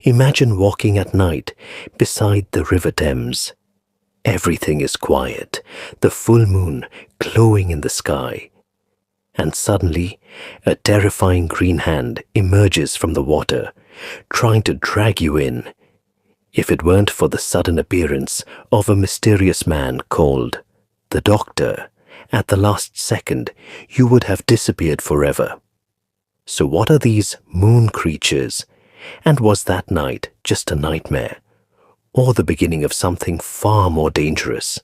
Imagine walking at night beside the River Thames. Everything is quiet, the full moon glowing in the sky. And suddenly, a terrifying green hand emerges from the water, trying to drag you in. If it weren't for the sudden appearance of a mysterious man called the Doctor, at the last second, you would have disappeared forever. So what are these moon creatures? And was that night just a nightmare, or the beginning of something far more dangerous?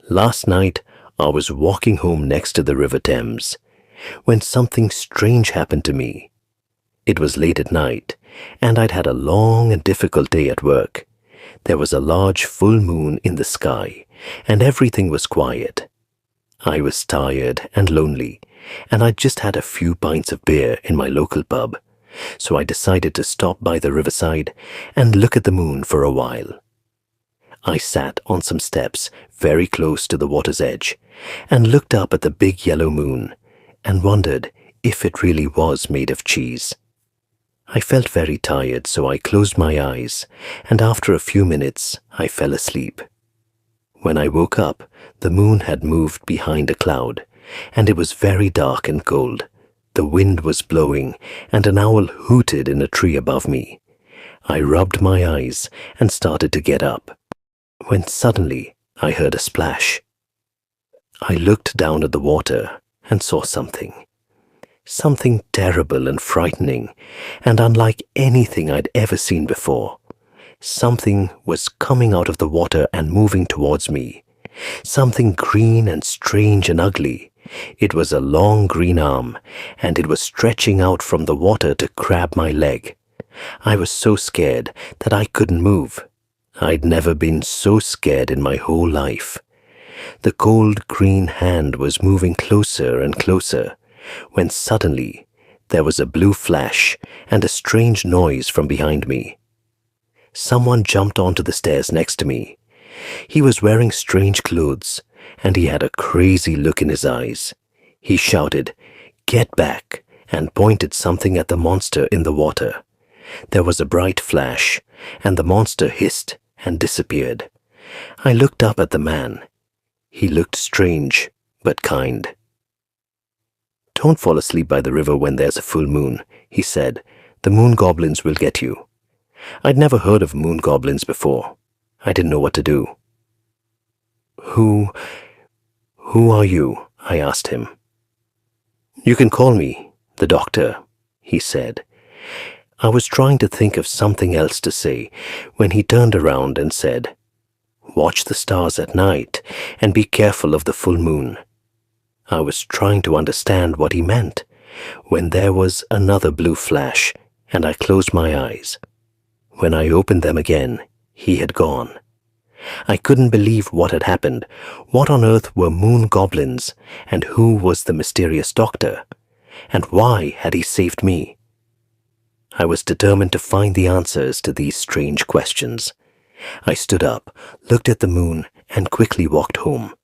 Last night, I was walking home next to the River Thames when something strange happened to me. It was late at night, and I'd had a long and difficult day at work. There was a large full moon in the sky, and everything was quiet. I was tired and lonely, and I'd just had a few pints of beer in my local pub, so I decided to stop by the riverside and look at the moon for a while. I sat on some steps very close to the water's edge and looked up at the big yellow moon and wondered if it really was made of cheese. I felt very tired, so I closed my eyes, and after a few minutes, I fell asleep. When I woke up, the moon had moved behind a cloud, and it was very dark and cold. The wind was blowing, and an owl hooted in a tree above me. I rubbed my eyes and started to get up, when suddenly I heard a splash. I looked down at the water and saw something. Something terrible and frightening, and unlike anything I'd ever seen before. Something was coming out of the water and moving towards me. Something green and strange and ugly. It was a long green arm, and it was stretching out from the water to grab my leg. I was so scared that I couldn't move. I'd never been so scared in my whole life. The cold green hand was moving closer and closer, when suddenly there was a blue flash and a strange noise from behind me. Someone jumped onto the stairs next to me. He was wearing strange clothes, and he had a crazy look in his eyes. He shouted, "Get back," and pointed something at the monster in the water. There was a bright flash, and the monster hissed and disappeared. I looked up at the man. He looked strange, but kind. "Don't fall asleep by the river when there's a full moon," he said. "The Moon Goblins will get you." I'd never heard of Moon Goblins before. I didn't know what to do. Who are you?" I asked him. "You can call me the Doctor," he said. I was trying to think of something else to say when he turned around and said, "Watch the stars at night and be careful of the full moon." I was trying to understand what he meant when there was another blue flash, and I closed my eyes. When I opened them again, he had gone. I couldn't believe what had happened. What on earth were Moon Goblins, and who was the mysterious doctor? And why had he saved me? I was determined to find the answers to these strange questions. I stood up, looked at the moon, and quickly walked home.